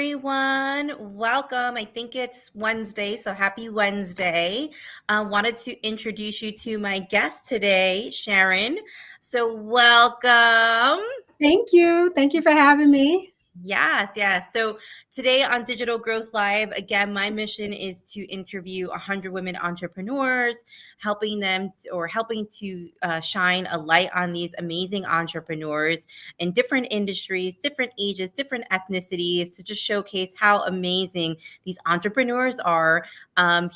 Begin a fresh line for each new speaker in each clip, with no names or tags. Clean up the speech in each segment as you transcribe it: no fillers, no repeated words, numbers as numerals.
everyone. Welcome. I think it's Wednesday, so happy Wednesday. Wanted to introduce you to my guest today, Sharon. So welcome.
Thank you. Thank you for having me.
Yes. So today on Digital Growth Live, again, my mission is to interview 100 women entrepreneurs, helping them helping to shine a light on these amazing entrepreneurs in different industries, different ages, different ethnicities to just showcase how amazing these entrepreneurs are.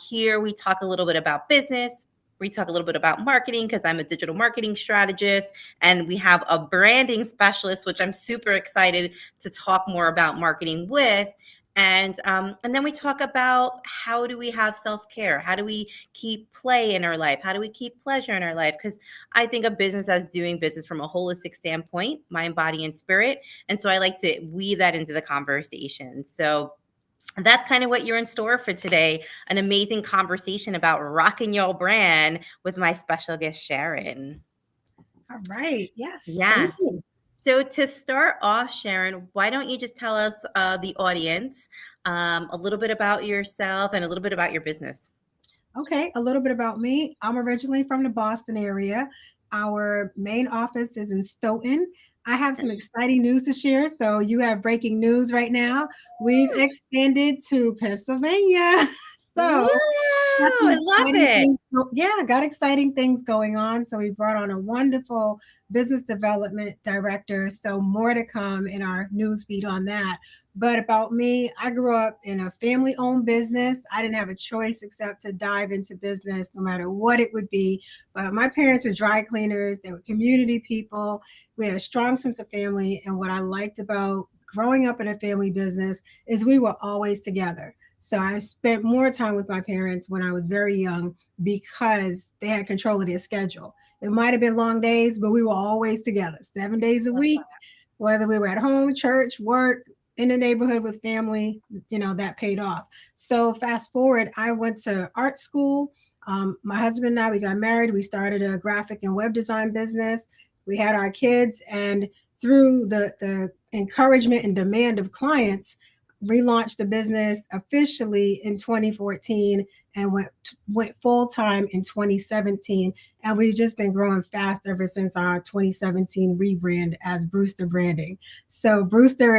Here we talk a little bit about business. We talk a little bit about marketing because I'm a digital marketing strategist, and we have a branding specialist, which I'm super excited to talk more about marketing with. And then we talk about how do we have self-care? How do we keep play in our life? How do we keep pleasure in our life? Because I think of business as doing business from a holistic standpoint, mind, body, and spirit. And so I like to weave that into the conversation. So that's kind of what you're in store for today. An amazing conversation about rocking your brand with my special guest, Sharon.
All right. Yes. Thank
Yes.
you.
So to start off, Sharon, why don't you just tell us, the audience, a little bit about yourself and a little bit about your business?
Okay. A little bit about me. I'm originally from the Boston area. Our main office is in Stoughton. I have some exciting news to share. So, you have breaking news right now. We've expanded to Pennsylvania.
Woo!
So, got some
I love
exciting
it.
things. Yeah, got exciting things going on. So we brought on a wonderful business development director. So more to come in our newsfeed on that. But about me, I grew up in a family-owned business. I didn't have a choice except to dive into business, no matter what it would be. But my parents were dry cleaners. They were community people. We had a strong sense of family. And what I liked about growing up in a family business is we were always together. So I spent more time with my parents when I was very young because they had control of their schedule. It might have been long days, but we were always together, 7 days a week, whether we were at home, church, work, in the neighborhood with family, that paid off. So fast forward, I went to art school. My husband and I, we got married. We started a graphic and web design business. We had our kids, and through the encouragement and demand of clients, relaunched the business officially in 2014 and went full time in 2017. And we've just been growing fast ever since our 2017 rebrand as Brewster branding. So Brewster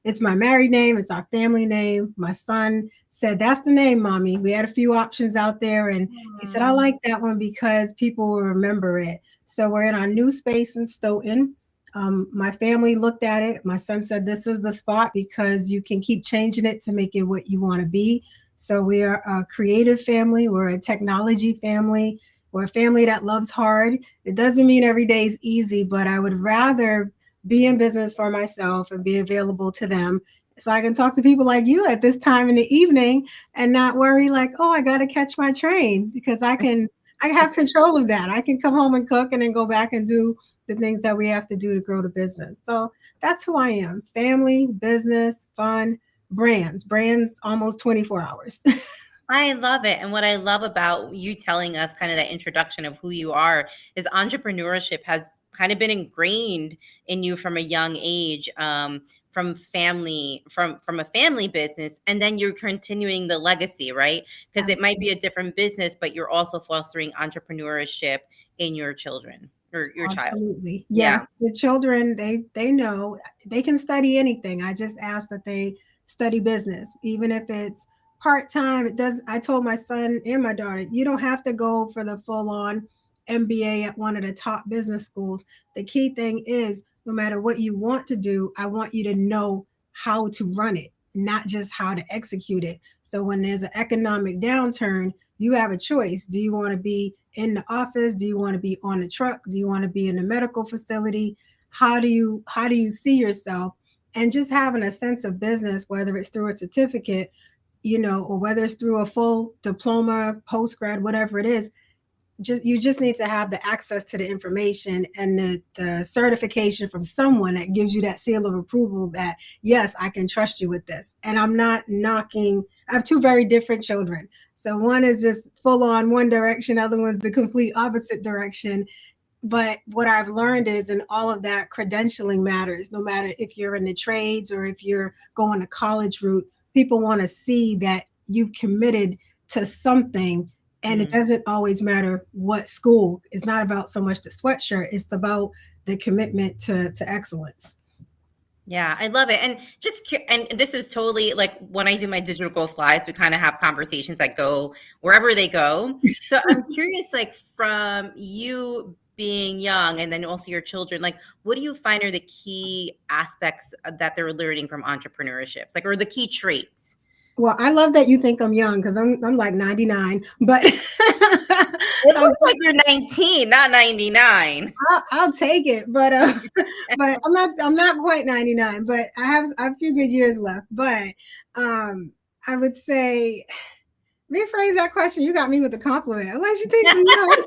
it's my married name, it's our family name. My son said, "That's the name, mommy." We had a few options out there, and he said, "I like that one because people will remember it." So we're in our new space in Stoughton. My family looked at it. My son said, "This is the spot because you can keep changing it to make it what you want to be." So we are a creative family. We're a technology family. We're a family that loves hard. It doesn't mean every day is easy, but I would rather be in business for myself and be available to them so I can talk to people like you at this time in the evening and not worry like, "Oh, I got to catch my train," because I have control of that. I can come home and cook and then go back and do the things that we have to do to grow the business. So that's who I am: family, business, fun, brands almost 24 hours.
I love it. And what I love about you telling us kind of that introduction of who you are is entrepreneurship has kind of been ingrained in you from a young age, from a family business, and then you're continuing the legacy, right? Because it might be a different business, but you're also fostering entrepreneurship in your children or your child.
Absolutely.
Yeah.
Yes, the children, they know they can study anything. I just ask that they study business, even if it's part-time. It does I told my son and my daughter, "You don't have to go for the full-on MBA at one of the top business schools. The key thing is no matter what you want to do, I want you to know how to run it, not just how to execute it. So when there's an economic downturn, you have a choice. Do you want to be in the office? Do you want to be on the truck? Do you want to be in the medical facility? How do you see yourself?" And just having a sense of business, whether it's through a certificate, or whether it's through a full diploma, post grad, whatever it is, you just need to have the access to the information and the certification from someone that gives you that seal of approval that, yes, I can trust you with this. And I'm not knocking. I have two very different children. So one is just full on one direction, other one's the complete opposite direction. But what I've learned is in all of that, credentialing matters. No matter if you're in the trades or if you're going the college route, people want to see that you've committed to something. And it
Mm.
doesn't always matter what school. It's not about so much the sweatshirt, it's about the commitment to excellence.
Yeah, I love it. And and this is totally like when I do my digital growth lives, we kind of have conversations that go wherever they go. So I'm curious, like from you being young and then also your children, like what do you find are the key aspects that they're learning from entrepreneurship? Like, or the key traits?
Well, I love that you think I'm young because I'm like 99, but
It looks like you're 19, not 99.
I'll take it. But but I'm not quite 99, but I have a few good years left. But I would say rephrase that question. You got me with a compliment. Unless you think I'm young.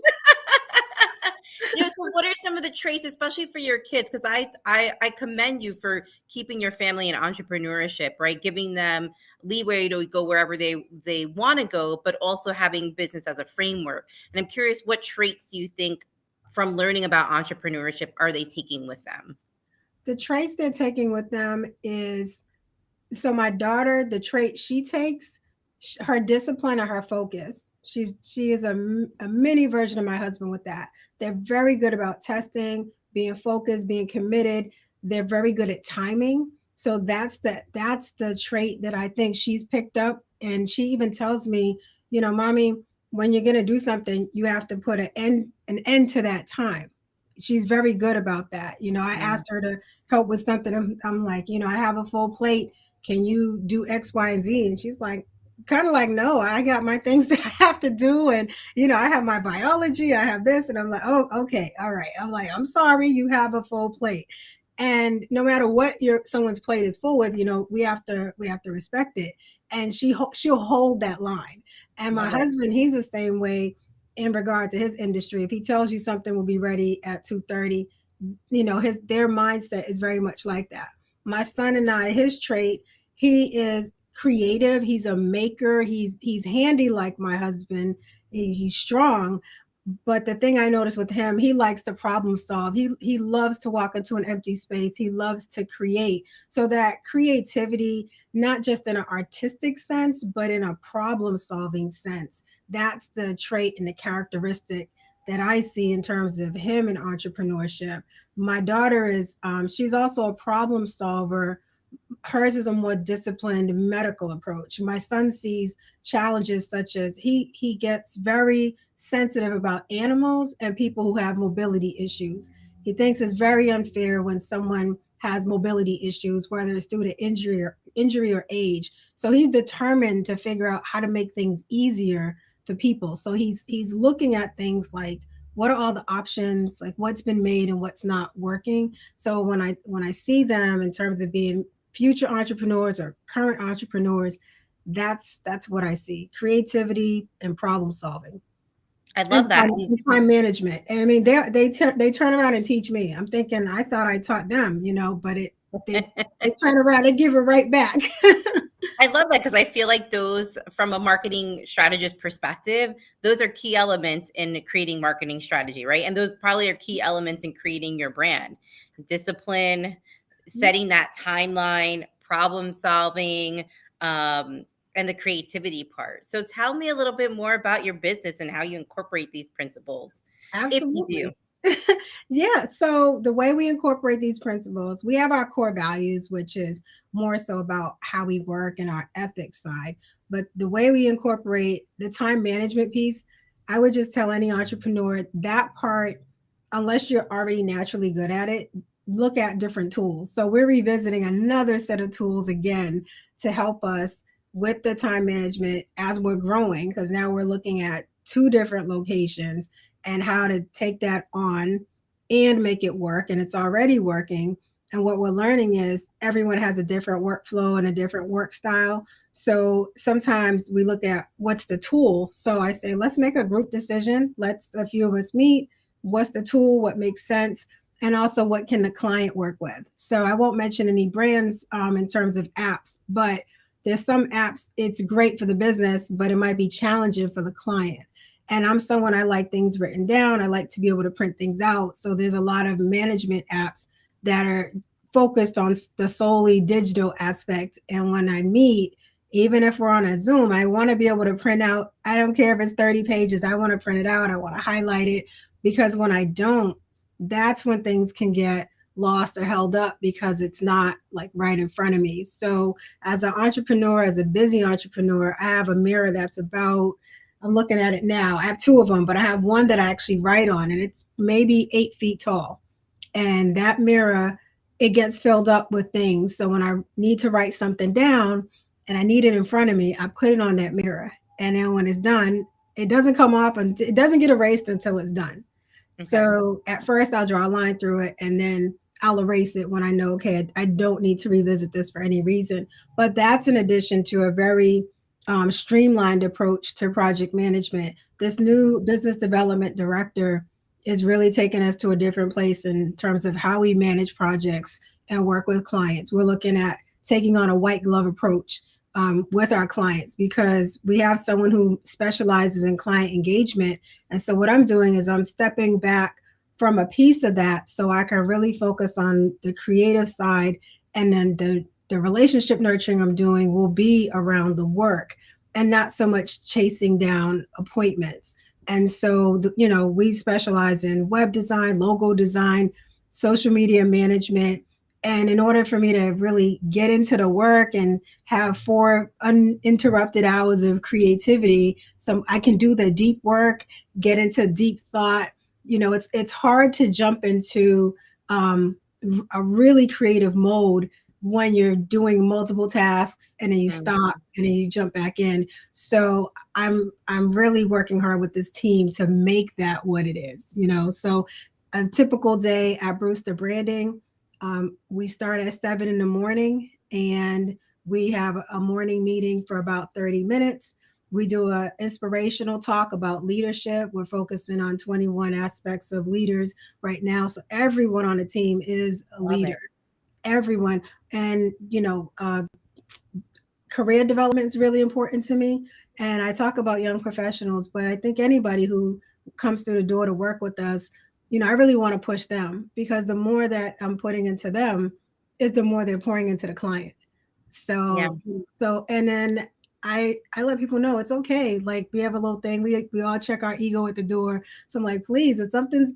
So what are some of the traits, especially for your kids? Because I commend you for keeping your family in entrepreneurship, right? Giving them leeway to go wherever they want to go, but also having business as a framework. And I'm curious, what traits do you think from learning about entrepreneurship are they taking with them?
The traits they're taking with them is so my daughter, the trait she takes, her discipline and her focus. She is a mini version of my husband with that. They're very good about testing, being focused, being committed. They're very good at timing. So that's the trait that I think she's picked up. And she even tells me, mommy, when you're gonna do something, you have to put an end to that time. She's very good about that. I
Mm.
asked her to help with something. I'm like, I have a full plate, can you do X, Y, and Z? And she's like, kind of like, no, I got my things that I have to do. And, I have my biology, I have this. And I'm like, oh, okay. All right. I'm like, I'm sorry, you have a full plate. And no matter what someone's plate is full with, we have to respect it. And she'll hold that line. And my
Love it.
husband, he's the same way in regard to his industry. If he tells you something will be ready at 2:30, their mindset is very much like that. My son and I, his trait, he is creative, he's a maker, he's handy like my husband. He's strong, but the thing I noticed with him, he likes to problem solve. He loves to walk into an empty space. He loves to create. So that creativity, not just in an artistic sense, but in a problem solving sense, that's the trait and the characteristic that I see in terms of him in entrepreneurship. My daughter is, she's also a problem solver. Hers is a more disciplined medical approach. My son sees challenges such as he gets very sensitive about animals and people who have mobility issues. He thinks it's very unfair when someone has mobility issues, whether it's due to injury or age. So he's determined to figure out how to make things easier for people. So he's looking at things like what are all the options, like what's been made and what's not working. So when I see them in terms of being future entrepreneurs or current entrepreneurs, that's what I see: creativity and problem solving
I
and
love that.
time management. And I mean, they turn around and teach me. I'm thinking I thought I taught them, but they turn around and give it right back.
I love that because I feel like those, from a marketing strategist perspective, those are key elements in creating marketing strategy, right? And those probably are key elements in creating your brand: discipline, setting that timeline, problem solving, and the creativity part. So tell me a little bit more about your business and how you incorporate these principles, if you do.
Absolutely. Yeah. So the way we incorporate these principles, we have our core values, which is more so about how we work and our ethics side. But the way we incorporate the time management piece, I would just tell any entrepreneur that part, unless you're already naturally good at it, look at different tools. So we're revisiting another set of tools again to help us with the time management as we're growing, because now we're looking at two different locations and how to take that on and make it work. And it's already working. And what we're learning is everyone has a different workflow and a different work style. So sometimes we look at what's the tool. So I say, let's make a group decision. Let's a few of us meet. What's the tool? What makes sense? And also, what can the client work with? So I won't mention any brands in terms of apps, but there's some apps, it's great for the business, but it might be challenging for the client. And I'm someone, I like things written down. I like to be able to print things out. So there's a lot of management apps that are focused on the solely digital aspect. And when I meet, even if we're on a Zoom, I want to be able to print out. I don't care if it's 30 pages. I want to print it out. I want to highlight it, because when I don't, that's when things can get lost or held up because it's not like right in front of me. So as an entrepreneur, as a busy entrepreneur, I have a mirror that's about, I'm looking at it now. I have two of them, but I have one that I actually write on, and it's maybe 8 feet tall. And that mirror, it gets filled up with things. So when I need to write something down and I need it in front of me, I put it on that mirror. And then when it's done, it doesn't come off and it doesn't get erased until it's done.
Okay.
So at first I'll draw a line through it, and then I'll erase it when I know, okay, I don't need to revisit this for any reason. But that's in addition to a very streamlined approach to project management. This new business development director is really taking us to a different place in terms of how we manage projects and work with clients. We're looking at taking on a white glove approach with our clients, because we have someone who specializes in client engagement. And so what I'm doing is I'm stepping back from a piece of that so I can really focus on the creative side, and then the relationship nurturing I'm doing will be around the work and not so much chasing down appointments. And so, we specialize in web design, logo design, social media management. And in order for me to really get into the work and have 4 uninterrupted hours of creativity, so I can do the deep work, get into deep thought. It's hard to jump into a really creative mode when you're doing multiple tasks and then you stop
Mhm.
and then you jump back in. So I'm really working hard with this team to make that what it is. So a typical day at Brewster Branding, we start at 7 in the morning, and we have a morning meeting for about 30 minutes. We do a inspirational talk about leadership. We're focusing on 21 aspects of leaders right now. So everyone on the team is a
Love
leader.
it.
Everyone. And career development is really important to me. And I talk about young professionals, but I think anybody who comes through the door to work with us, I really want to push them, because the more that I'm putting into them is the more they're pouring into the client.
Yeah.
So and then I let people know it's okay. Like, we have a little thing. We all check our ego at the door. So I'm like, please, if something's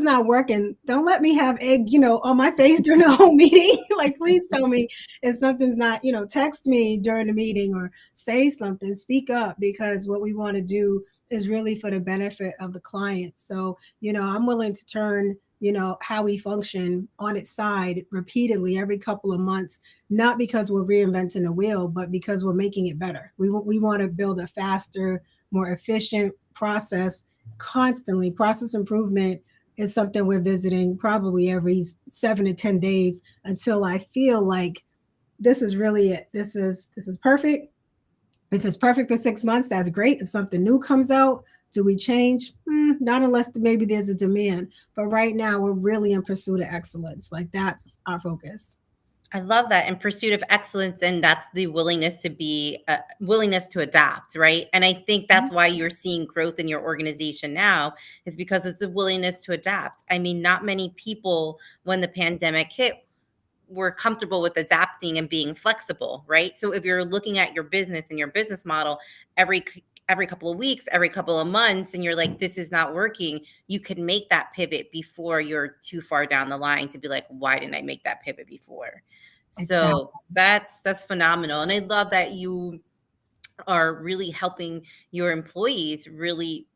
not working, don't let me have egg, on my face during the whole meeting. Like, please tell me if something's not, text me during the meeting or say something, speak up, because what we want to do is really for the benefit of the client. So, I'm willing to turn, how we function on its side repeatedly every couple of months, not because we're reinventing the wheel, but because we're making it better. We want to build a faster, more efficient process constantly. Process improvement is something we're visiting probably every 7 to 10 days until I feel like this is really it. This is perfect. If it's perfect for 6 months, that's great. If something new comes out, do we change? Not unless maybe there's a demand. But right now, we're really in pursuit of excellence. Like, that's our focus.
I love that, in pursuit of excellence, and that's the willingness to adapt, right? And I think that's why you're seeing growth in your organization now, is because it's a willingness to adapt. I mean, not many people, when the pandemic hit, were comfortable with adapting and being flexible, right? So if you're looking at your business and your business model every every couple of weeks, every couple of months, and you're like, this is not working, you can make that pivot before you're too far down the line to be like, why didn't I make that pivot before?
Exactly.
So that's phenomenal. And I love that you are really helping your employees really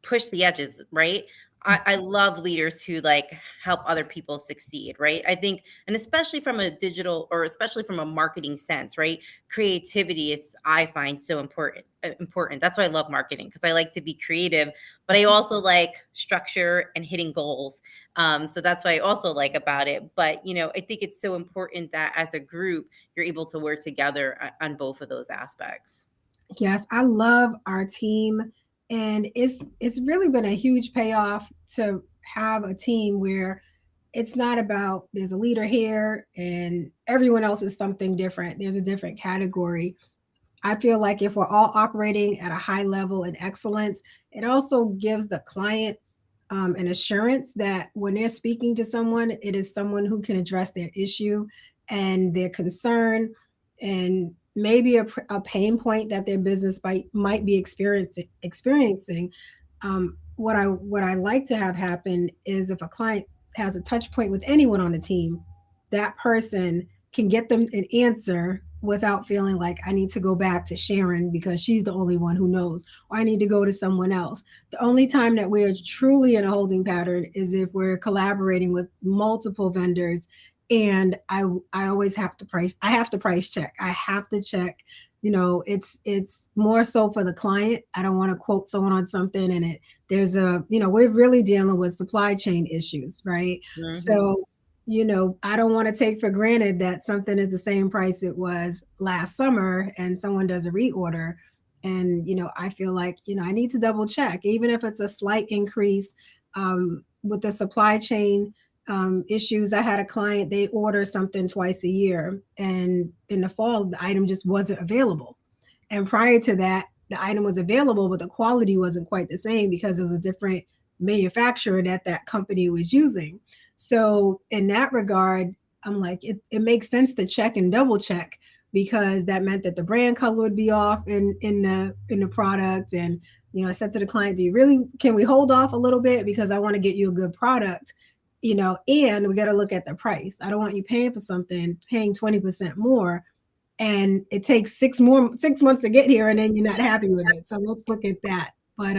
push the edges, right? I love leaders who like help other people succeed, right? I think, and especially from a digital or especially from a marketing sense, right? Creativity is, I find, so important. Important. That's why I love marketing, because I like to be creative, but I also like structure and hitting goals. So that's what I also like about it. But I think it's so important that as a group, you're able to work together on both of those aspects.
Yes, I love our team, and it's really been a huge payoff to have a team where it's not about there's a leader here and everyone else is something different. There's a different category. I feel like if we're all operating at a high level and excellence, it also gives the client an assurance that when they're speaking to someone, it is someone who can address their issue and their concern and maybe a pain point that their business might be experiencing. What I like to have happen is if a client has a touch point with anyone on the team, that person can get them an answer without feeling like I need to go back to Sharon because she's the only one who knows, or I need to go to someone else. The only time that we're truly in a holding pattern is if we're collaborating with multiple vendors, and I always have to price. I have to price check. I have to check. It's more so for the client. I don't want to quote someone on something and there's we're really dealing with supply chain issues, right?
Mm-hmm.
So I don't want to take for granted that something is the same price it was last summer and someone does a reorder. And, I feel like, I need to double check, even if it's a slight increase with the supply chain issues. I had a client, they order something twice a year. And in the fall, the item just wasn't available. And prior to that, the item was available, but the quality wasn't quite the same because it was a different manufacturer that that company was using. So in that regard, I'm like, it makes sense to check and double check because that meant that the brand color would be off in the product. And I said to the client, can we hold off a little bit because I want to get you a good product, and we got to look at the price. I don't want you paying for something, paying 20% more, and it takes 6 months to get here and then you're not happy with it. So let's look at that. But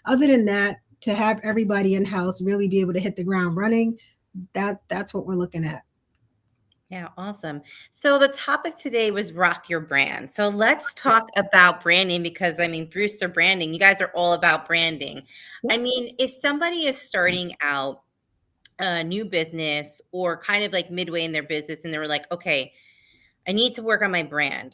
other than that, to have everybody in house really be able to hit the ground running, that's what we're looking at.
Yeah, awesome. So the topic today was rock your brand. So let's talk about branding because I mean, Brewster branding, you guys are all about branding. I
Yep.
mean, if somebody is starting out a new business or kind of like midway in their business and they were like, okay, I need to work on my brand.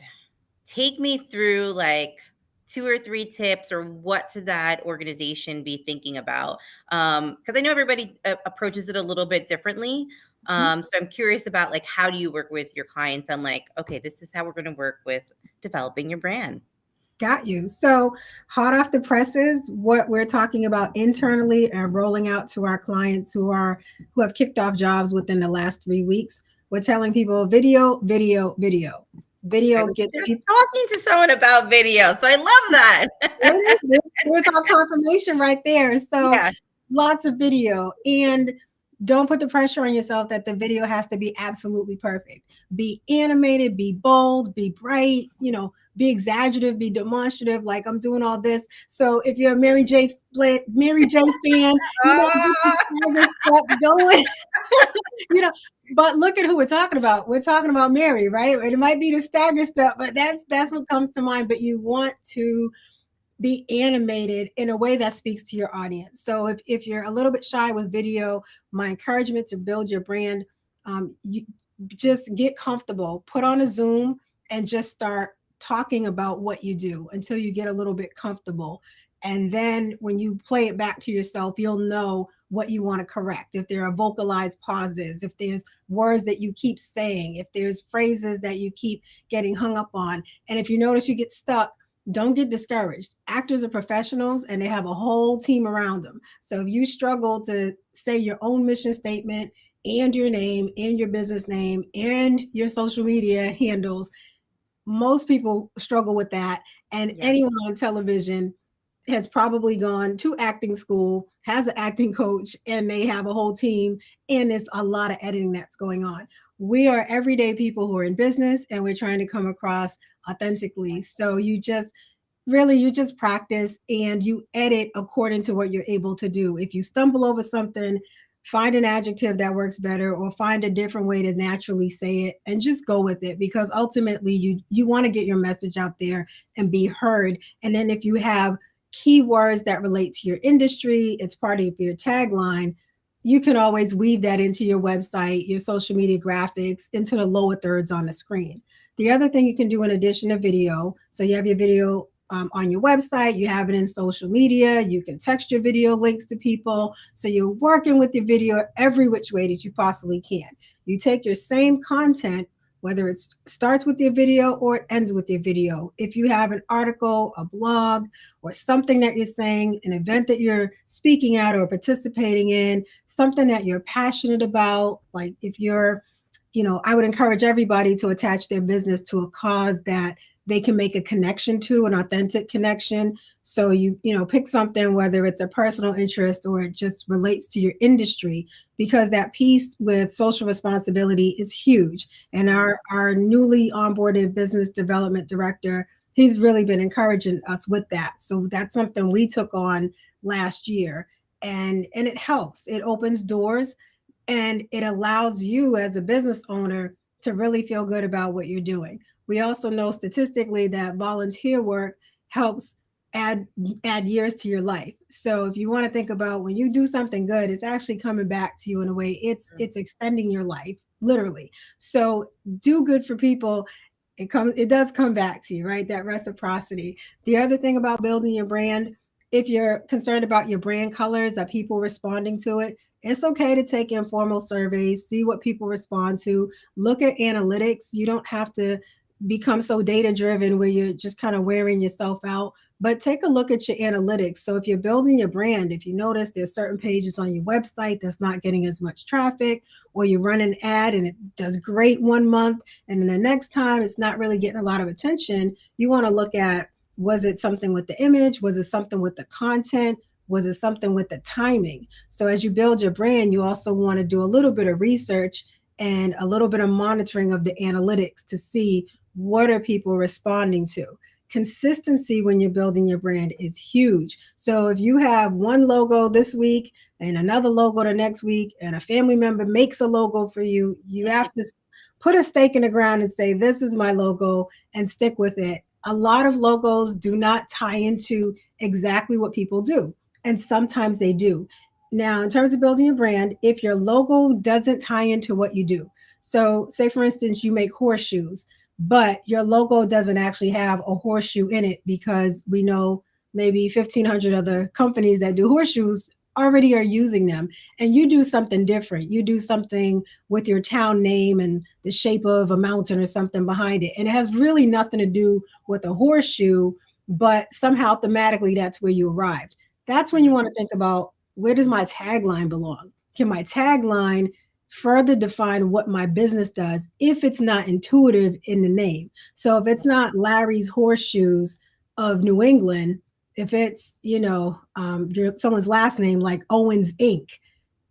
Take me through like 2 or 3 tips or what should that organization be thinking about? Because I know everybody approaches it a little bit differently. So I'm curious about like how do you work with your clients on like, okay, this is how we're going to work with developing your brand.
Got you. So, hot off the presses, what we're talking about internally and rolling out to our clients who have kicked off jobs within the last 3 weeks. We're telling people video, video, video.
I
Video
was
gets
just
people.
talking to someone about video, so I love that.
There's our confirmation right there. So,
Yeah.
lots of video, and don't put the pressure on yourself that the video has to be absolutely perfect. Be animated, be bold, be bright, be exaggerative, be demonstrative. Like I'm doing all this. So if you're a Mary J fan, get the
Ah,
stagger stuff going. you know, but look at who we're talking about. We're talking about Mary, right? And it might be the stagger stuff, but that's what comes to mind. But you want to be animated in a way that speaks to your audience. So if you're a little bit shy with video, my encouragement to build your brand, you just get comfortable, put on a Zoom and just start talking about what you do until you get a little bit comfortable. And then when you play it back to yourself, you'll know what you want to correct. If there are vocalized pauses, if there's words that you keep saying, if there's phrases that you keep getting hung up on. And if you notice you get stuck, don't get discouraged. Actors are professionals and they have a whole team around them. So if you struggle to say your own mission statement and your name and your business name and your social media handles, most people struggle with that. And
yeah.
anyone on television has probably gone to acting school, has an acting coach, and they have a whole team. And there's a lot of editing that's going on. We are everyday people who are in business and we're trying to come across authentically. So you just practice and you edit according to what you're able to do. If you stumble over something, find an adjective that works better or find a different way to naturally say it and just go with it, because ultimately you want to get your message out there and be heard. And then if you have keywords that relate to your industry, it's part of your tagline, you can always weave that into your website, your social media graphics, into the lower thirds on the screen. The other thing you can do in addition to video, so you have your video on your website, you have it in social media, you can text your video links to people. So you're working with your video every which way that you possibly can. You take your same content, whether it starts with your video or it ends with your video. If you have an article, a blog, or something that you're saying, an event that you're speaking at or participating in, something that you're passionate about, like if you're, I would encourage everybody to attach their business to a cause that they can make a connection to, an authentic connection. So pick something, whether it's a personal interest or it just relates to your industry, because that piece with social responsibility is huge. And our newly onboarded business development director, he's really been encouraging us with that. So that's something we took on last year, and it helps. It opens doors, and it allows you as a business owner to really feel good about what you're doing. We also know statistically that volunteer work helps add add years to your life. So if you want to think about when you do something good, it's actually coming back to you in a way. It's extending your life, literally. So do good for people. It does come back to you, right? That reciprocity. The other thing about building your brand, if you're concerned about your brand colors, are people responding to it? It's okay to take informal surveys, see what people respond to, look at analytics. You don't have to become so data driven where you're just kind of wearing yourself out, but take a look at your analytics. So if you're building your brand, if you notice there's certain pages on your website that's not getting as much traffic, or you run an ad and it does great one month and then the next time it's not really getting a lot of attention, you want to look at, was it something with the image? Was it something with the content? Was it something with the timing? So as you build your brand, you also want to do a little bit of research and a little bit of monitoring of the analytics to see what are people responding to. Consistency when you're building your brand is huge. So if you have one logo this week and another logo the next week, and a family member makes a logo for you, you have to put a stake in the ground and say, this is my logo, and stick with it. A lot of logos do not tie into exactly what people do, and sometimes they do. Now, in terms of building your brand, if your logo doesn't tie into what you do, so say for instance, you make horseshoes, but your logo doesn't actually have a horseshoe in it, because we know maybe 1,500 other companies that do horseshoes already are using them, and you do something different. You do something with your town name and the shape of a mountain or something behind it, and it has really nothing to do with a horseshoe, but somehow thematically that's where you arrived. That's when you want to think about, where does my tagline belong? Can my tagline further define what my business does if it's not intuitive in the name? So if it's not Larry's Horseshoes of New England, if it's, someone's last name like Owens Inc.,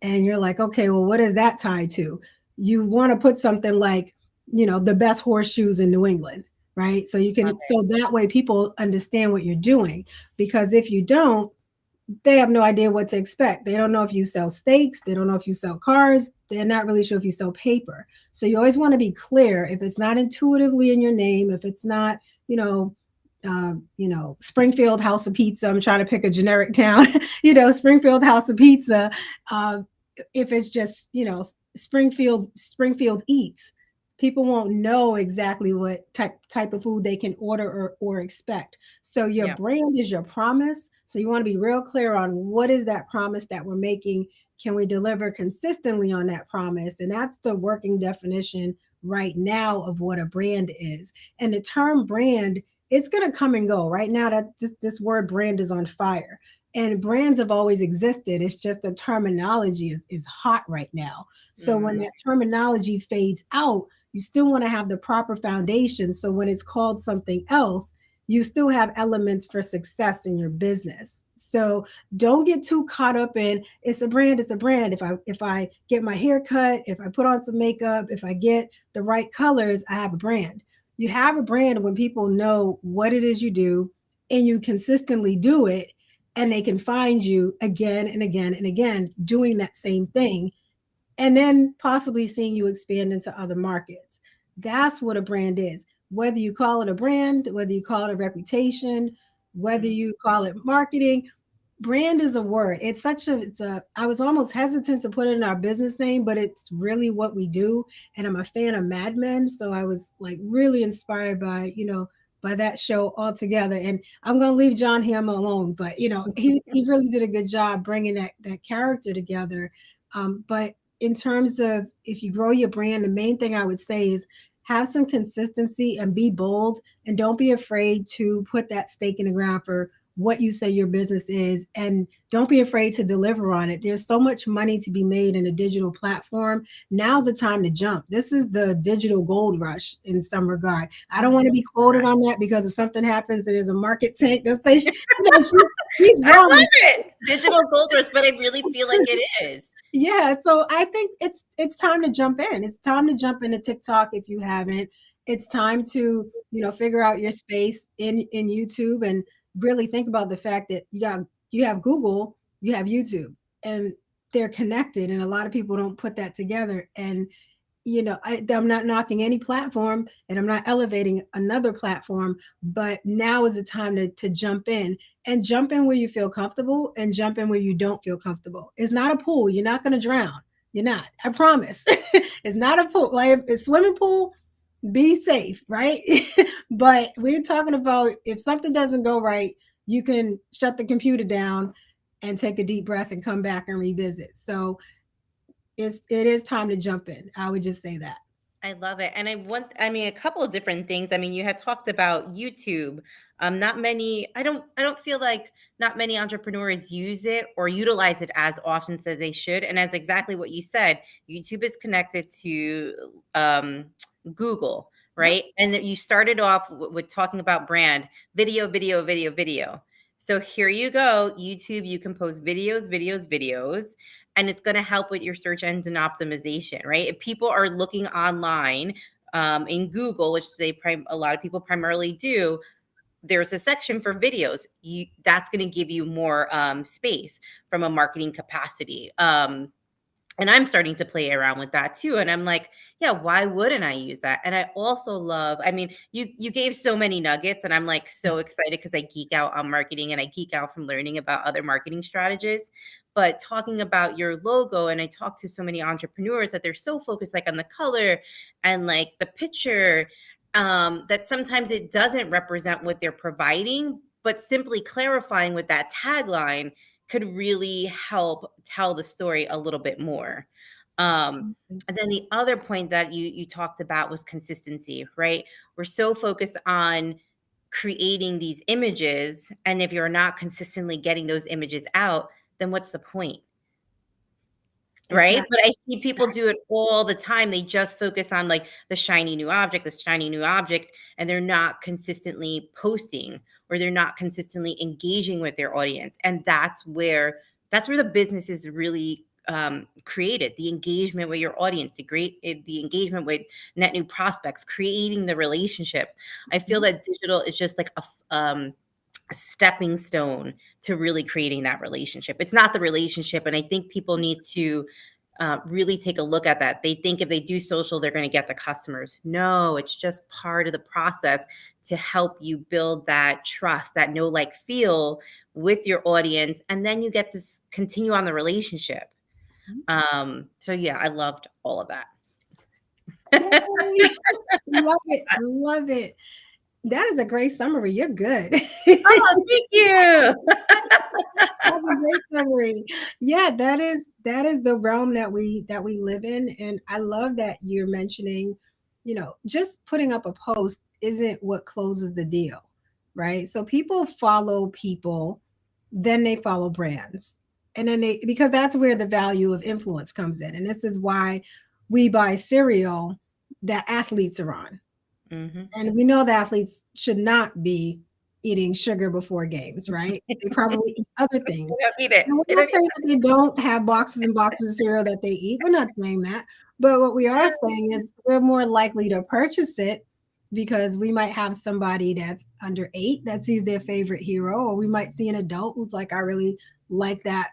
and you're like, okay, well, what is that tied to? You want to put something like, the best horseshoes in New England, right? So so that way people understand what you're doing. Because if you don't, they have no idea what to expect. They don't know if you sell steaks. They don't know if you sell cars. They're not really sure if you sell paper. So you always want to be clear. If it's not intuitively in your name, if it's not, Springfield House of Pizza. I'm trying to pick a generic town, Springfield House of Pizza. Uh, if it's just, Springfield Eats, people won't know exactly what type of food they can order or expect. So your brand is your promise. So you want to be real clear on, what is that promise that we're making? Can we deliver consistently on that promise? And that's the working definition right now of what a brand is. And the term brand, it's going to come and go. Right now, that this word brand is on fire. And brands have always existed. It's just the terminology is hot right now. So when that terminology fades out, you still want to have the proper foundation. So when it's called something else, you still have elements for success in your business. So don't get too caught up in, it's a brand, it's a brand. If I get my hair cut, if I put on some makeup, if I get the right colors, I have a brand. You have a brand when people know what it is you do and you consistently do it, and they can find you again and again and again doing that same thing, and then possibly seeing you expand into other markets. That's what a brand is. Whether you call it a brand, whether you call it a reputation, whether you call it marketing, brand is a word. I was almost hesitant to put it in our business name, but it's really what we do. And I'm a fan of Mad Men. So I was like really inspired by that show altogether. And I'm going to leave John Hamm alone, but he really did a good job bringing that character together. But in terms of, if you grow your brand, the main thing I would say is have some consistency and be bold, and don't be afraid to put that stake in the ground for what you say your business is, and don't be afraid to deliver on it. There's so much money to be made in a digital platform. Now's the time to jump. This is the digital gold rush in some regard. I don't want to be quoted on that, because if something happens and there's a market tank, they'll say she's
I love
wrong.
it. Digital gold rush, but I really feel like it is.
Yeah, so I think it's time to jump in. It's time to jump into TikTok if you haven't. It's time to, figure out your space in YouTube, and really think about the fact that you have Google, you have YouTube, and they're connected, and a lot of people don't put that together. And I'm not knocking any platform, and I'm not elevating another platform, but now is the time to jump in, and jump in where you feel comfortable, and jump in where you don't feel comfortable. It's not a pool. You're not going to drown. You're not. I promise. It's not a pool. Like, a swimming pool, be safe, right? But we're talking about, if something doesn't go right, you can shut the computer down and take a deep breath and come back and revisit. So it is time to jump in. I would just say that.
I love it. And a couple of different things. I mean, you had talked about YouTube. Not many, I don't feel like not many entrepreneurs use it or utilize it as often as they should. And that's exactly what you said. YouTube is connected to Google, right? And that you started off with talking about brand, video, video, video, video. So here you go, YouTube, you can post videos, videos, videos, and it's going to help with your search engine optimization, right? If people are looking online in Google, which a lot of people primarily do, there's a section for videos. That's going to give you more space from a marketing capacity. And I'm starting to play around with that too. And I'm like, yeah, why wouldn't I use that? And I also love, you gave so many nuggets, and I'm like so excited because I geek out on marketing and I geek out from learning about other marketing strategies. But talking about your logo, and I talk to so many entrepreneurs that they're so focused like on the color and like the picture, that sometimes it doesn't represent what they're providing, but simply clarifying with that tagline could really help tell the story a little bit more. And then the other point that you talked about was consistency, right? We're so focused on creating these images, and if you're not consistently getting those images out, then what's the point? Right. But I see people do it all the time. They just focus on like the shiny new object, and they're not consistently posting, or they're not consistently engaging with their audience. And that's where the business is really created. The engagement with your audience, the engagement with net new prospects, creating the relationship. I feel that digital is just like a stepping stone to really creating that relationship. It's not the relationship. And I think people need to really take a look at that. They think if they do social, they're going to get the customers. No, it's just part of the process to help you build that trust, that know, like, feel with your audience. And then you get to continue on the relationship. So yeah, I loved all of that.
Love it. Love it. That is a great summary. You're good.
Oh, thank you.
That's a great summary. Yeah, that is the realm that we live in. And I love that you're mentioning, just putting up a post isn't what closes the deal, right? So people follow people, then they follow brands. And then because that's where the value of influence comes in. And this is why we buy cereal that athletes are on. Mm-hmm. And we know the athletes should not be eating sugar before games, right? They probably eat other things. We're not saying that they don't have boxes and boxes of cereal that they eat. We're not saying that. But what we are saying is we're more likely to purchase it because we might have somebody that's under 8 that sees their favorite hero, or we might see an adult who's like, I really like that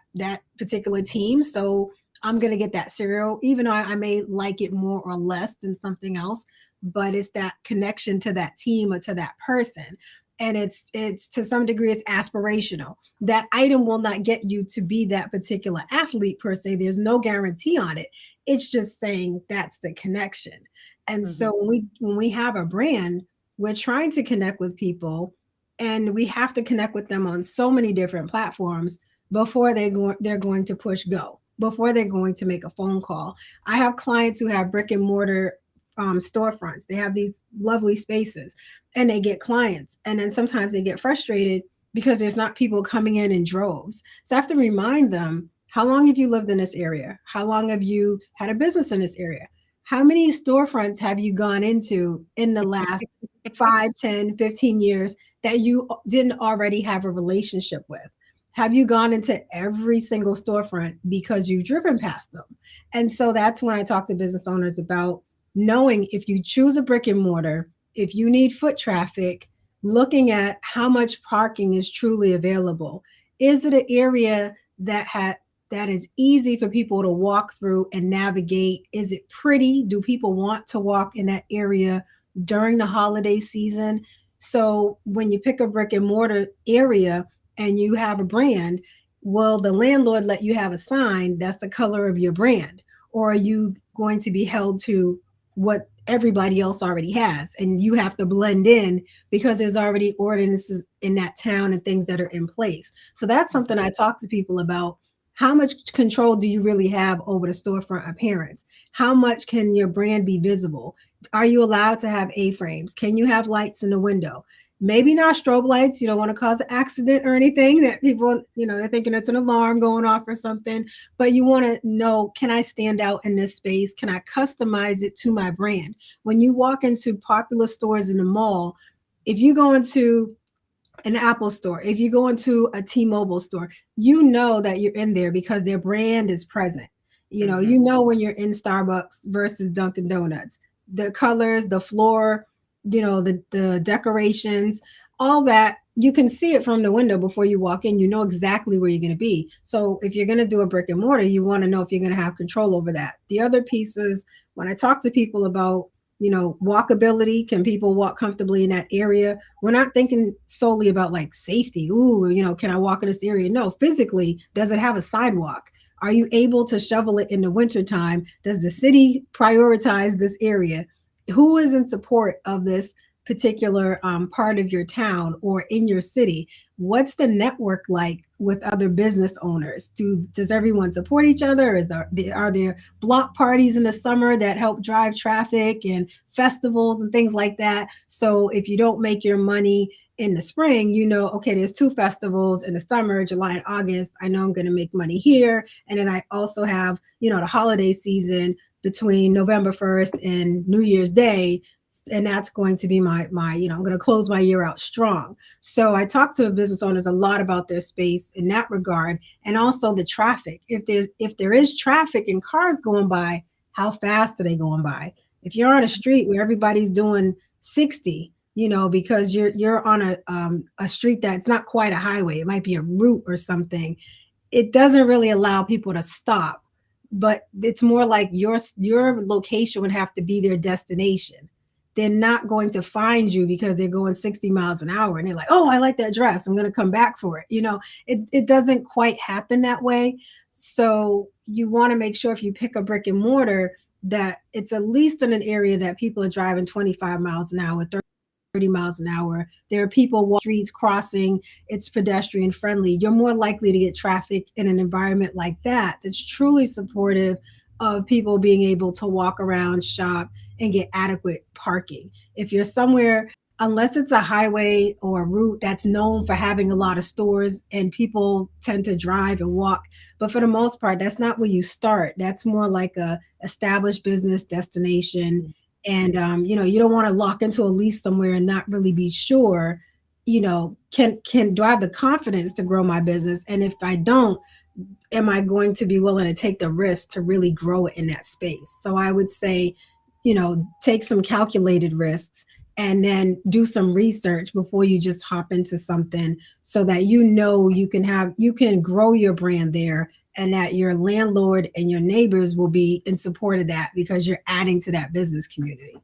particular team, so I'm going to get that cereal, even though I may like it more or less than something else. But it's that connection to that team or to that person. And it's to some degree, it's aspirational. That item will not get you to be that particular athlete per se. There's no guarantee on it. It's just saying that's the connection. And so when we have a brand, we're trying to connect with people, and we have to connect with them on so many different platforms before they're going to push go, before they're going to make a phone call. I have clients who have brick and mortar storefronts. They have these lovely spaces and they get clients. And then sometimes they get frustrated because there's not people coming in droves. So I have to remind them, how long have you lived in this area? How long have you had a business in this area? How many storefronts have you gone into in the last 5, 10, 15 years that you didn't already have a relationship with? Have you gone into every single storefront because you've driven past them? And so that's when I talk to business owners about knowing, if you choose a brick and mortar, if you need foot traffic, looking at how much parking is truly available. Is it an area that is easy for people to walk through and navigate? Is it pretty? Do people want to walk in that area during the holiday season? So when you pick a brick and mortar area and you have a brand, will the landlord let you have a sign that's the color of your brand? Or are you going to be held to what everybody else already has and you have to blend in because there's already ordinances in that town and things that are in place? So that's something I talk to people about. How much control do you really have over the storefront appearance? How much can your brand be visible? Are you allowed to have A-frames? Can you have lights in the window? Maybe not strobe lights. You don't want to cause an accident or anything that people, they're thinking it's an alarm going off or something. But you want to know, can I stand out in this space? Can I customize it to my brand? When you walk into popular stores in the mall, if you go into an Apple store, if you go into a T-Mobile store, you know that you're in there because their brand is present. You know when you're in Starbucks versus Dunkin' Donuts, the colors, the floor, the decorations, all that, you can see it from the window before you walk in. You know exactly where you're going to be. So if you're going to do a brick and mortar, you want to know if you're going to have control over that. The other pieces, when I talk to people about walkability, can people walk comfortably in that area? We're not thinking solely about like safety. Ooh, can I walk in this area? No, physically, does it have a sidewalk? Are you able to shovel it in the wintertime? Does the city prioritize this area? Who is in support of this particular part of your town or in your city? What's the network like with other business owners? Does everyone support each other? Are there block parties in the summer that help drive traffic and festivals and things like that? So if you don't make your money in the spring, okay, there's 2 festivals in the summer, July and August. I know I'm going to make money here. And then I also have, the holiday season between November 1st and New Year's Day. And that's going to be my I'm going to close my year out strong. So I talk to business owners a lot about their space in that regard, and also the traffic. If there is traffic and cars going by, how fast are they going by? If you're on a street where everybody's doing 60, because you're on a street that's not quite a highway, it might be a route or something, it doesn't really allow people to stop. But it's more like your location would have to be their destination. They're not going to find you because they're going 60 miles an hour and they're like, oh, I like that dress, I'm going to come back for it. It doesn't quite happen that way. So you want to make sure if you pick a brick and mortar that it's at least in an area that people are driving 25 miles an hour, 30 miles an hour. There are people walking streets, crossing, it's pedestrian friendly. You're more likely to get traffic in an environment like that that's truly supportive of people being able to walk around, shop, and get adequate parking. If you're somewhere, unless it's a highway or a route that's known for having a lot of stores and people tend to drive and walk, but for the most part, that's not where you start. That's more like a established business destination. And you don't want to lock into a lease somewhere and not really be sure, can do I have the confidence to grow my business? And if I don't, am I going to be willing to take the risk to really grow it in that space? So I would say, take some calculated risks and then do some research before you just hop into something, so that you can grow your brand there, and that your landlord and your neighbors will be in support of that because you're adding to that business community.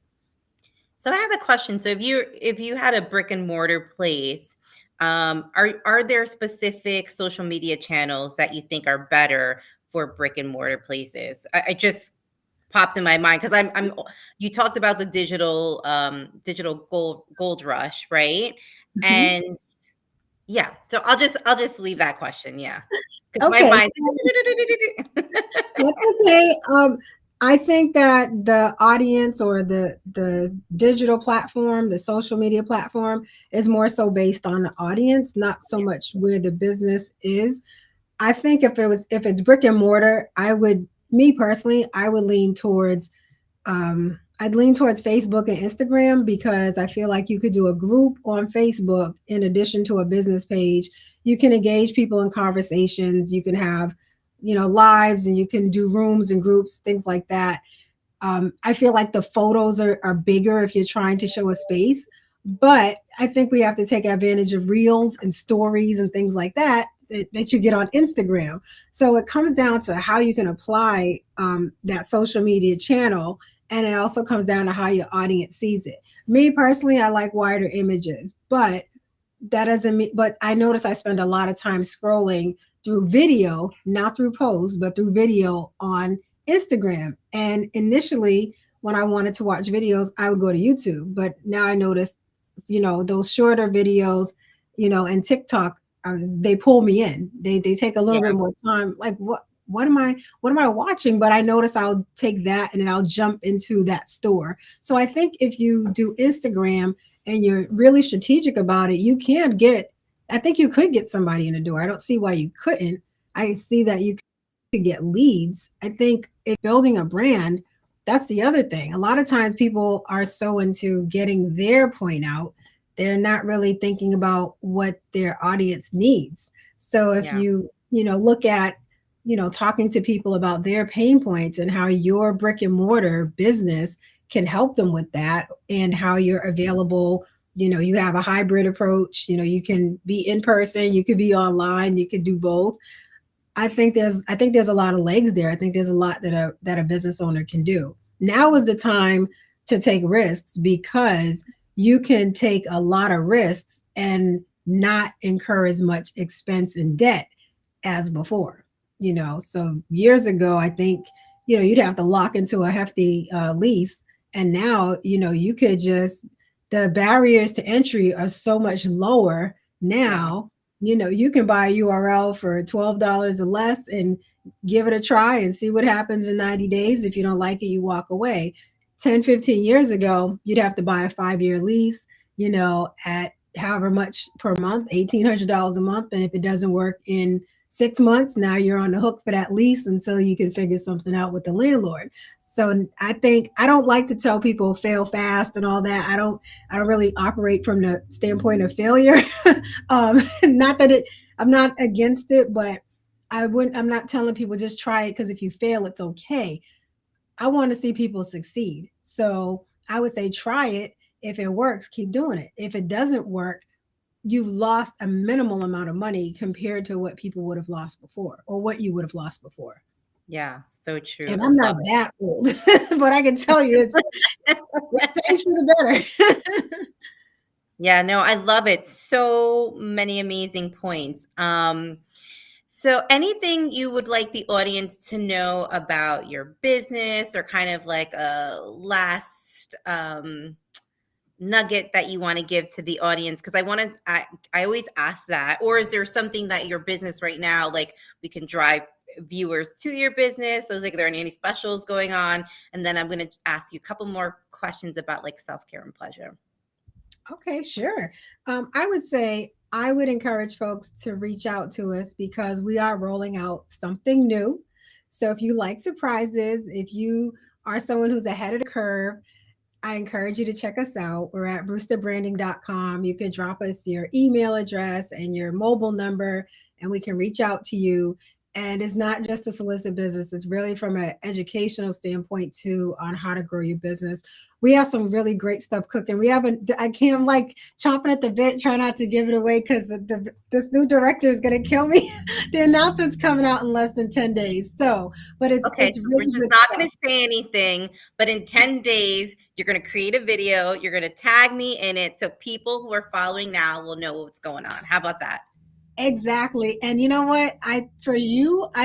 So I have a question. So if you had a brick and mortar place, are there specific social media channels that you think are better for brick and mortar places? I just popped in my mind because you talked about the digital gold rush, right?
Mhm.
And yeah, so I'll just leave that question. Yeah, because my
Okay.
mind.
That's okay. I think that the audience or the digital platform, the social media platform is more so based on the audience, not so much where the business is. I think if it's brick and mortar, me personally, I would lean towards I'd lean towards Facebook and Instagram because I feel like you could do a group on Facebook in addition to a business page. You can engage people in conversations, you can have, lives, and you can do rooms and groups, things like that. I feel like the photos are bigger if you're trying to show a space, but I think we have to take advantage of reels and stories and things like that you get on Instagram. So it comes down to how you can apply that social media channel, and it also comes down to how your audience sees it. Me personally, I like wider images, but that doesn't mean, but I notice I spend a lot of time scrolling through video, not through posts, but through video on Instagram. And initially, when I wanted to watch videos, I would go to YouTube. But now I notice, those shorter videos, and TikTok, they pull me in. They take a little bit more time. Like what am I watching? But I notice I'll take that and then I'll jump into that store. So I think if you do Instagram and you're really strategic about it, I think you could get somebody in the door. I don't see why you couldn't. I see that you could get leads. I think if building a brand, that's the other thing. A lot of times people are so into getting their point out, they're not really thinking about what their audience needs. So if
Yeah.
look at, talking to people about their pain points and how your brick and mortar business can help them with that, and how you're available. You have a hybrid approach. You can be in person, you could be online, you could do both. I think there's a lot of legs there. I think there's a lot that a business owner can do. Now is the time to take risks because you can take a lot of risks and not incur as much expense and debt as before. So years ago, I think, you'd have to lock into a hefty lease. And now, you could just, the barriers to entry are so much lower
Yeah.
now. You can buy a URL for $12 or less and give it a try and see what happens in 90 days. If you don't like it, you walk away. 10, 15 years ago, you'd have to buy a 5-year lease, at however much per month, $1,800 a month. And if it doesn't work in 6 months, now you're on the hook for that lease until you can figure something out with the landlord. So I don't like to tell people fail fast and all that. I don't really operate from the standpoint of failure. Not that I'm not against it, but I'm not telling people just try it because if you fail, it's okay. I want to see people succeed. So I would say try it. If it works, keep doing it. If it doesn't work, you've lost a minimal amount of money compared to what people would have lost before, or what you would have lost before.
Yeah. So true.
And
I
I'm not
love
that old, but I can tell you it's changed for the better.
Yeah, no, I love it. So many amazing points. So anything you would like the audience to know about your business, or kind of like a last nugget that you want to give to the audience? Because I always ask that. Or is there something that your business right now, like we can drive viewers to your business? So like, are there any specials going on? And then I'm going to ask you a couple more questions about like self-care and pleasure.
Okay, sure. I would say I would encourage folks to reach out to us because we are rolling out something new. So if you like surprises, if you are someone who's ahead of the curve, I encourage you to check us out. We're at brewsterbranding.com. You can drop us your email address and your mobile number, and we can reach out to you. And it's not just to solicit business, it's really from an educational standpoint too on how to grow your business. We have some really great stuff cooking. I can't, like, chomping at the bit, try not to give it away because this new director is going to kill me. The announcement's coming out in less than 10 days. So, but
Okay,
it's
so we're
really
just
good
not
stuff.
going to say anything, but in 10 days, you're going to create a video. You're going to tag me in it so people who are following now will know what's going on. How about that?
Exactly. And you know what? I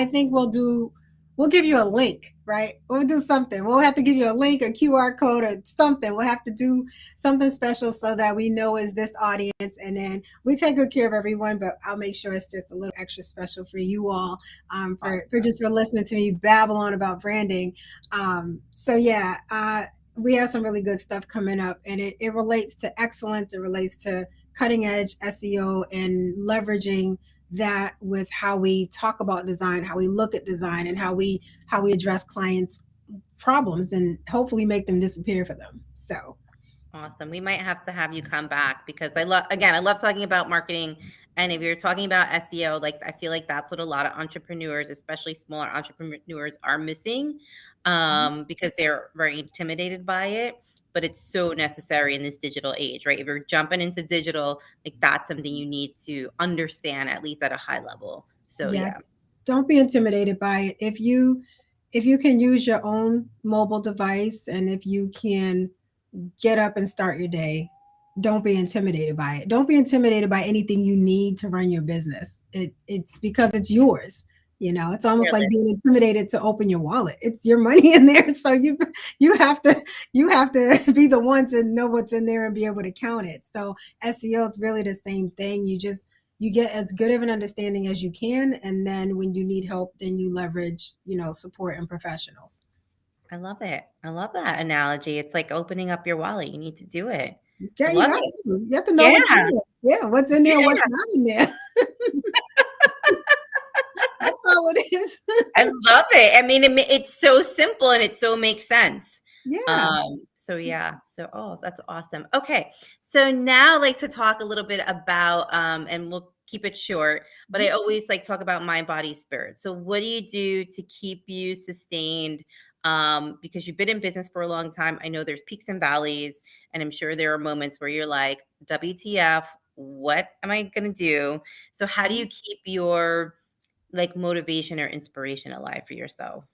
think we'll give you a link right? We'll do something. We'll have to give you a link, a QR code, or something. We'll have to do something special so that we know is this audience. And then we take good care of everyone, but I'll make sure it's just a little extra special for you all, for
Awesome.
just for listening to me babble on about branding. So yeah, we have some really good stuff coming up, and it relates to excellence. It relates to cutting edge SEO and leveraging that with how we talk about design, how we look at design, and how we address clients' problems and hopefully make them disappear for them. So
Awesome. We might have to have you come back because I love talking about marketing. And if you're talking about SEO, like I feel like that's what a lot of entrepreneurs, especially smaller entrepreneurs, are missing, because they're very intimidated by it. But it's so necessary in this digital age, right? If you're jumping into digital, like that's something you need to understand at least at a high level. So
yes,
yeah,
don't be intimidated by it. If you can use your own mobile device, and if you can get up and start your day, don't be intimidated by it. Don't be intimidated by anything you need to run your business. It's because it's yours. It's almost like being intimidated to open your wallet. It's your money in there, so you have to you have to be the one to know what's in there and be able to count it. So SEO is really the same thing. You get as good of an understanding as you can, and then when you need help, then you leverage support and professionals.
I love it. I love that analogy. It's like opening up your wallet. You need to do it. I
Yeah, you
love
got
it.
to. You have to know
Yeah.
what's in there. Yeah, what's in there, what's
Yeah.
not in there. That's how it is.
I love it. I mean, it's so simple and it so makes sense.
Yeah.
So yeah. So, oh, that's awesome. Okay. So now I'd like to talk a little bit about, and we'll keep it short, but I always like talk about mind, body, spirit. So what do you do to keep you sustained? Because you've been in business for a long time. I know there's peaks and valleys, and I'm sure there are moments where you're like, WTF, what am I going to do? So how do you keep your like motivation or inspiration alive for yourself?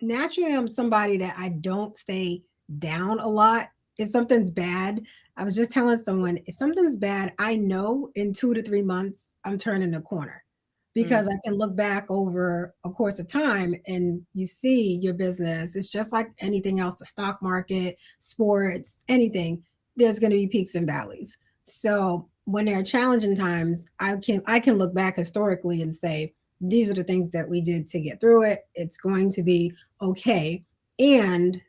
Naturally, I'm somebody that I don't stay down a lot. If something's bad, I was just telling someone, if something's bad, I know in 2 to 3 months I'm turning the corner, because
Mm,
I can look back over a course of time and you see your business. It's just like anything else, the stock market, sports, anything. There's going to be peaks and valleys. So when there are challenging times, I can look back historically and say, these are the things that we did to get through it. It's going to be okay. And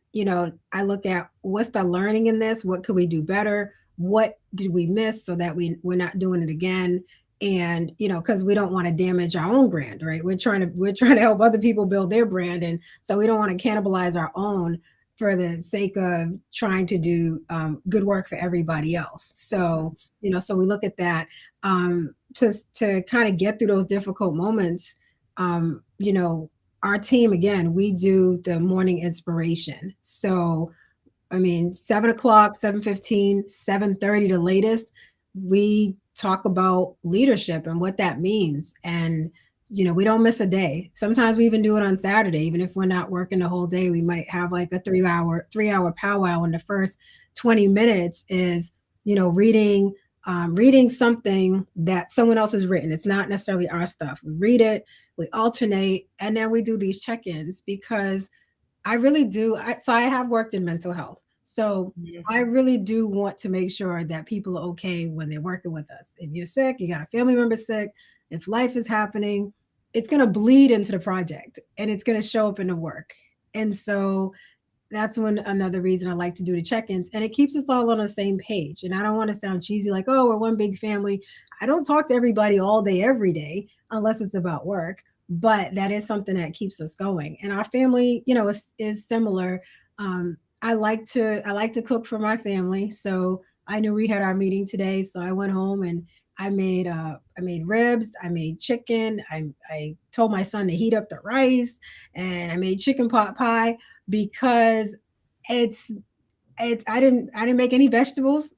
I look at what's the learning in this, what could we do better, what did we miss so that we're not doing it again. And because we don't want to damage our own brand, right? We're trying to help other people build their brand, and so we don't want to cannibalize our own for the sake of trying to do good work for everybody else. So we look at that, to kind of get through those difficult moments. Our team, again, we do the morning inspiration. So I mean, 7 o'clock, 7:15, 7:30, the latest, we talk about leadership and what that means. And we don't miss a day. Sometimes we even do it on Saturday, even if we're not working the whole day. We might have like a 3-hour powwow, and the first 20 minutes is reading something that someone else has written. It's not necessarily our stuff. We read it, we alternate, and then we do these check-ins, because I really do. So I have worked in mental health. So
mhm.
I really do want to make sure that people are okay when they're working with us. If you're sick, you got a family member sick, if life is happening, it's going to bleed into the project, and it's going to show up in the work. And so that's another reason I like to do the check-ins, and it keeps us all on the same page. And I don't want to sound cheesy, like, oh, we're one big family. I don't talk to everybody all day every day unless it's about work, but that is something that keeps us going. And our family, is similar. I like to cook for my family, so I knew we had our meeting today, so I went home and I made ribs, I made chicken, I told my son to heat up the rice, and I made chicken pot pie, because it's I didn't make any vegetables.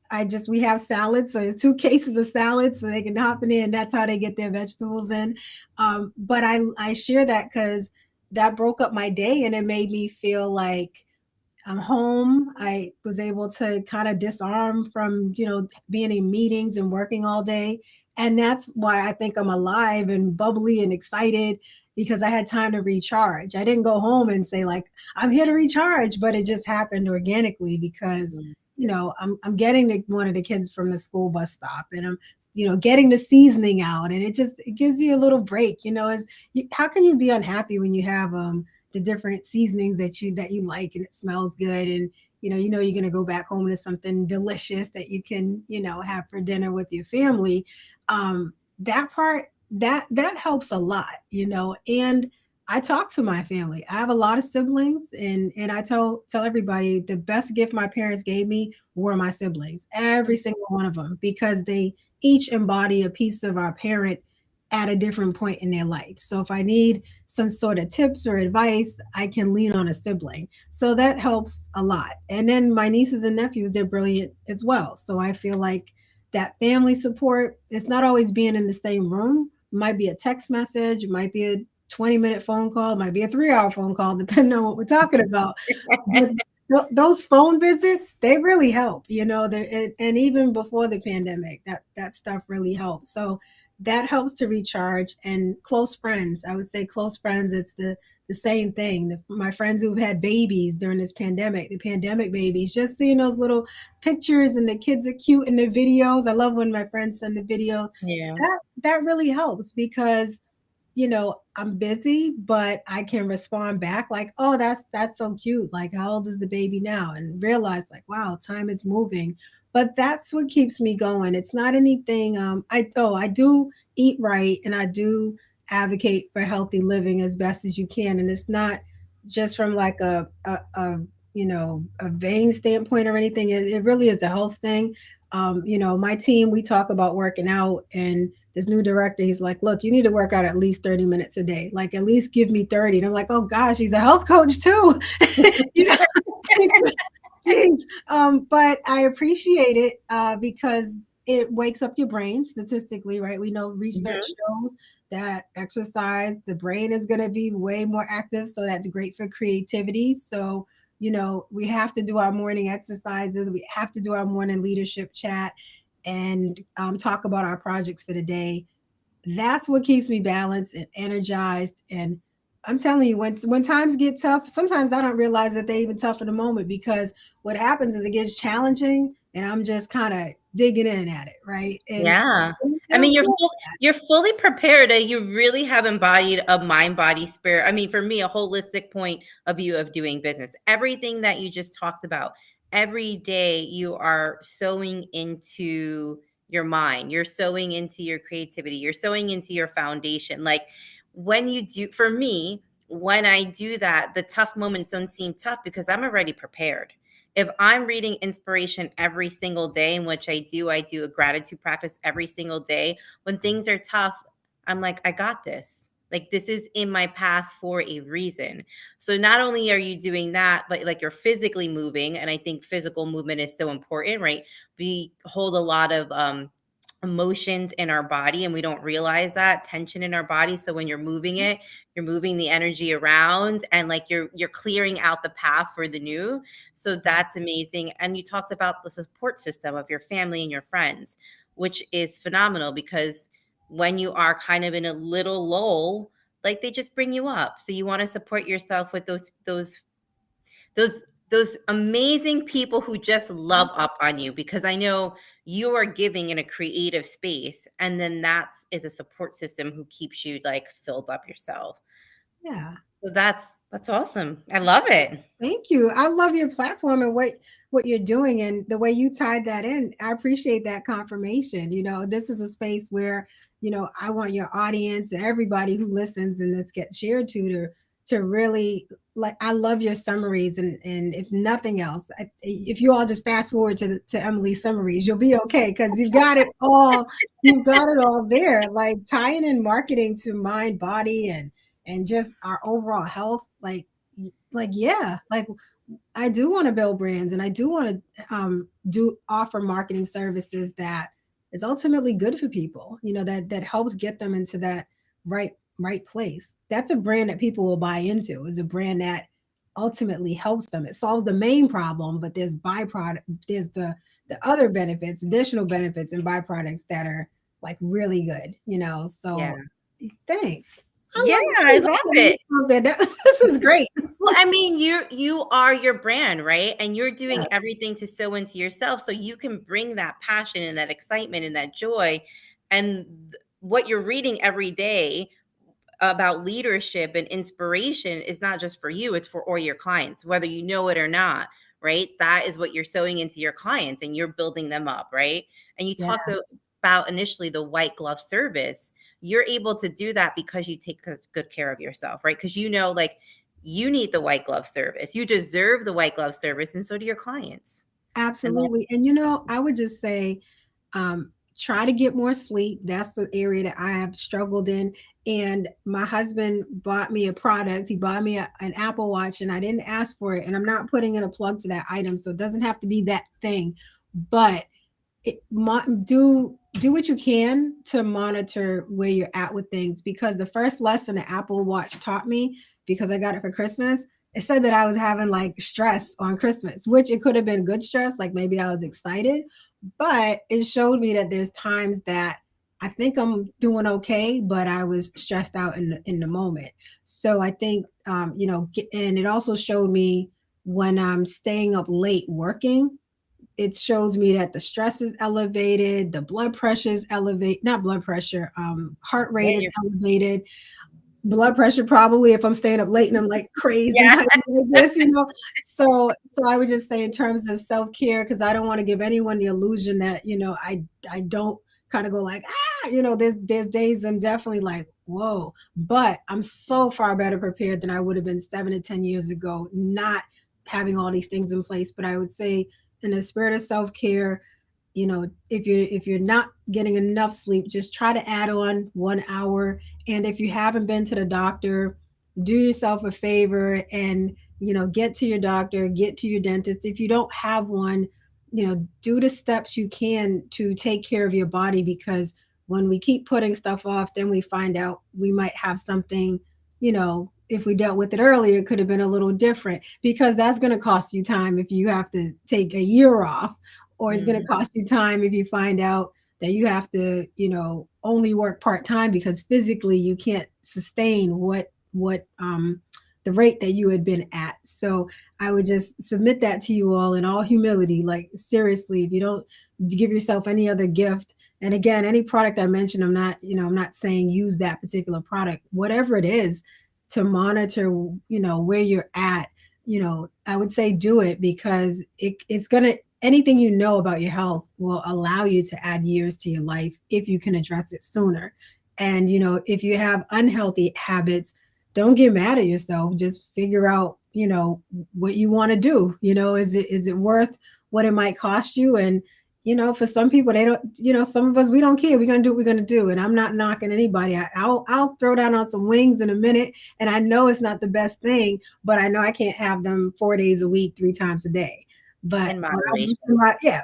We have salads, so there's 2 cases of salad, so they can hop in there, and that's how they get their vegetables in. But I share that because that broke up my day, and it made me feel like I'm home. I was able to kind of disarm from, being in meetings and working all day. And that's why I think I'm alive and bubbly and excited. because I had time to recharge. I didn't go home and say like, I'm here to recharge, but it just happened organically because,
Mm.
I'm getting one of the kids from the school bus stop, and I'm, getting the seasoning out, and it gives you a little break. How can you be unhappy when you have the different seasonings that you like and it smells good, and you're going to go back home to something delicious that you can have for dinner with your family. That part, that helps a lot. And I talk to my family. I have a lot of siblings, and I tell everybody the best gift my parents gave me were my siblings, every single one of them, because they each embody a piece of our parent at a different point in their life. So if I need some sort of tips or advice, I can lean on a sibling. So that helps a lot. And then my nieces and nephews, they're brilliant as well. So I feel like that family support, it's not always being in the same room. It might be a text message, it might be a 20-minute phone call, it might be a 3-hour phone call, depending on what we're talking about. But those phone visits, they really help, and even before the pandemic, that stuff really helps. So that helps to recharge. And close friends, I would say close friends, it's the same thing. My friends who've had babies during this pandemic, the pandemic babies, just seeing those little pictures and the kids are cute in the videos. I love when my friends send the videos.
Yeah.
That really helps because I'm busy, but I can respond back like, "Oh, that's so cute. Like, how old is the baby now?" And realize like, "Wow, time is moving." But that's what keeps me going. It's not anything I do eat right, and I do advocate for healthy living as best as you can, and it's not just from like a vain standpoint or anything. It really is a health thing. My team, we talk about working out, and this new director, he's like, look, you need to work out at least 30 minutes a day. Like, at least give me 30. And I'm like, oh gosh, he's a health coach too. you know, Jeez. But I appreciate it because it wakes up your brain statistically, right? We know research
Mhm.
shows that exercise, the brain is going to be way more active. So that's great for creativity. So, we have to do our morning exercises. We have to do our morning leadership chat and talk about our projects for the day. That's what keeps me balanced and energized. And I'm telling you, when times get tough, sometimes I don't realize that they even tough in the moment, because what happens is it gets challenging and I'm just kind of digging in at it, right? And
Yeah. I
it'll
mean,
feel
you're fully prepared. You really have embodied a mind, body, spirit. I mean, for me, a holistic point of view of doing business. Everything that you just talked about, every day you are sowing into your mind. You're sowing into your creativity. You're sowing into your foundation. Like when you do, for me, when I do that, the tough moments don't seem tough because I'm already prepared. If I'm reading inspiration every single day, in which I do a gratitude practice every single day. When things are tough, I'm like, I got this. Like, this is in my path for a reason. So, not only are you doing that, but like you're physically moving. And I think physical movement is so important, right? We hold a lot of, emotions in our body and we don't realize that tension in our body. So when you're moving it, you're moving the energy around and like you're clearing out the path for the new. So that's amazing. And you talked about the support system of your family and your friends, which is phenomenal because when you are kind of in a little lull, like they just bring you up. So you want to support yourself with those those amazing people who just love up on you, because I know you are giving in a creative space, and then that is a support system who keeps you like filled up yourself.
yeah.
So that's awesome. I love it.
Thank you. I love your platform and what you're doing and the way you tied that in. I appreciate that confirmation. This is a space where, I want your audience and everybody who listens and this gets shared to really like. I love your summaries, and if nothing else, if you all just fast forward to Emily's summaries, you'll be okay because you've got it all. You've got it all there. Like tying in marketing to mind, body, and just our overall health. Yeah, like I do want to build brands, and I do want to do offer marketing services that is ultimately good for people, that helps get them into that right place. That's a brand that people will buy into, is a brand that ultimately helps them. It solves the main problem, but there's byproduct, there's the other benefits, additional benefits and byproducts that are like really good.
Yeah.
So thanks.
Yeah,
I
I
love
love
me
it.
something. This is great.
Well, I mean, you are your brand, right? And you're doing
Yes,
everything to sow into yourself so you can bring that passion and that excitement and that joy and what you're reading every day about leadership and inspiration is not just for you, it's for all your clients, whether you know it or not, right? That is what you're sowing into your clients and you're building them up, right? And you
yeah,
talked about initially the white glove service. You're able to do that because you take good care of yourself, right? Because you know, like, you need the white glove service. You deserve the white glove service, and so do your clients. And that,
absolutely. And I would just say, try to get more sleep. That's the area that I have struggled in. And my husband bought me a product. He bought me an Apple Watch, and I didn't ask for it. And I'm not putting in a plug to that item, so it doesn't have to be that thing. But do what you can to monitor where you're at with things, because the first lesson the Apple Watch taught me, because I got it for Christmas, it said that I was having like stress on Christmas, which it could have been good stress, like maybe I was excited, but it showed me that there's times that I think I'm doing okay, but I was stressed out in the moment. So I think and it also showed me when I'm staying up late working, it shows me that the stress is elevated, the blood pressure is elevated, not blood pressure, heart
yeah,
rate is elevated, blood pressure probably if I'm staying up late and I'm like crazy
yeah,
type of like this. So I would just say in terms of self-care, because I don't want to give anyone the illusion that, I don't kind of go like, there's days I'm definitely like, whoa, but I'm so far better prepared than I would have been 7 to 10 years ago, not having all these things in place. But I would say in the spirit of self-care, if you're not getting enough sleep, just try to add on 1 hour. And if you haven't been to the doctor, do yourself a favor and get to your doctor, get to your dentist. If you don't have one, do the steps you can to take care of your body, because when we keep putting stuff off, then we find out we might have something, if we dealt with it earlier, it could have been a little different, because that's going to cost you time if you have to take a year off, or it's going to
Mhm.
cost you time if you find out that you have to, only work part time because physically you can't sustain what the rate that you had been at. So I would just submit that to you all in all humility. Like seriously, if you don't give yourself any other gift, and again, any product I mentioned, I'm not saying use that particular product, whatever it is, to monitor, where you're at, I would say do it, because it's gonna anything about your health will allow you to add years to your life if you can address it sooner. And if you have unhealthy habits, don't get mad at yourself. Just figure out, what you want to do. Is it worth what it might cost you? And for some people, they don't. Some of us, we don't care. We're gonna do what we're gonna do. And I'm not knocking anybody. I'll throw down on some wings in a minute. And I know it's not the best thing, but I know I can't have them 4 days a week, 3 times a day. But
In moderation.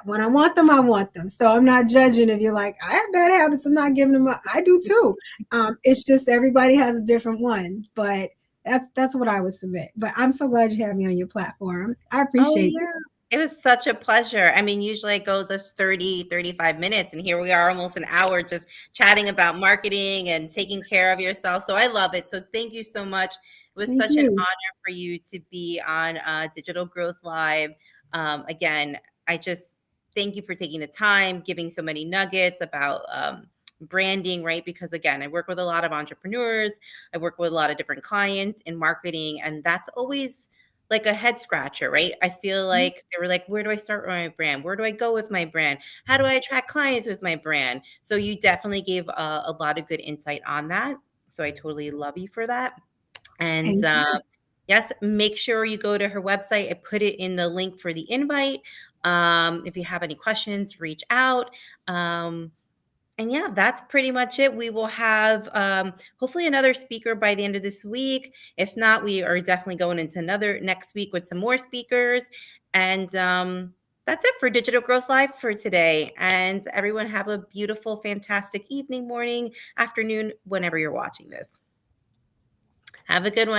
when I want them, I want them. So I'm not judging if you're like, I have bad habits, I'm not giving them up. I do too. It's just everybody has a different one. But that's what I would submit. But I'm so glad you have me on your platform. I
Oh,
appreciate
yeah.
you.
It was such a pleasure. I mean, usually I go just 30, 35 minutes, and here we are almost an hour just chatting about marketing and taking care of yourself. So I love it. So thank you so much. It was
Thank
such an
you.
honor for you to be on Digital Growth Live. Again, I just thank you for taking the time, giving so many nuggets about branding, right? Because again, I work with a lot of entrepreneurs, I work with a lot of different clients in marketing, and that's always like a head scratcher, right? I feel like they were like, where do I start with my brand? Where do I go with my brand? How do I attract clients with my brand? So you definitely gave a lot of good insight on that. So I totally love you for that. And
Thank you.
yes, make sure you go to her website. I put it in the link for the invite. If you have any questions, reach out. And yeah, that's pretty much it. We will have hopefully another speaker by the end of this week. If not, we are definitely going into another next week with some more speakers. And that's it for Digital Growth Live for today. And everyone have a beautiful, fantastic evening, morning, afternoon, whenever you're watching this. Have a good one.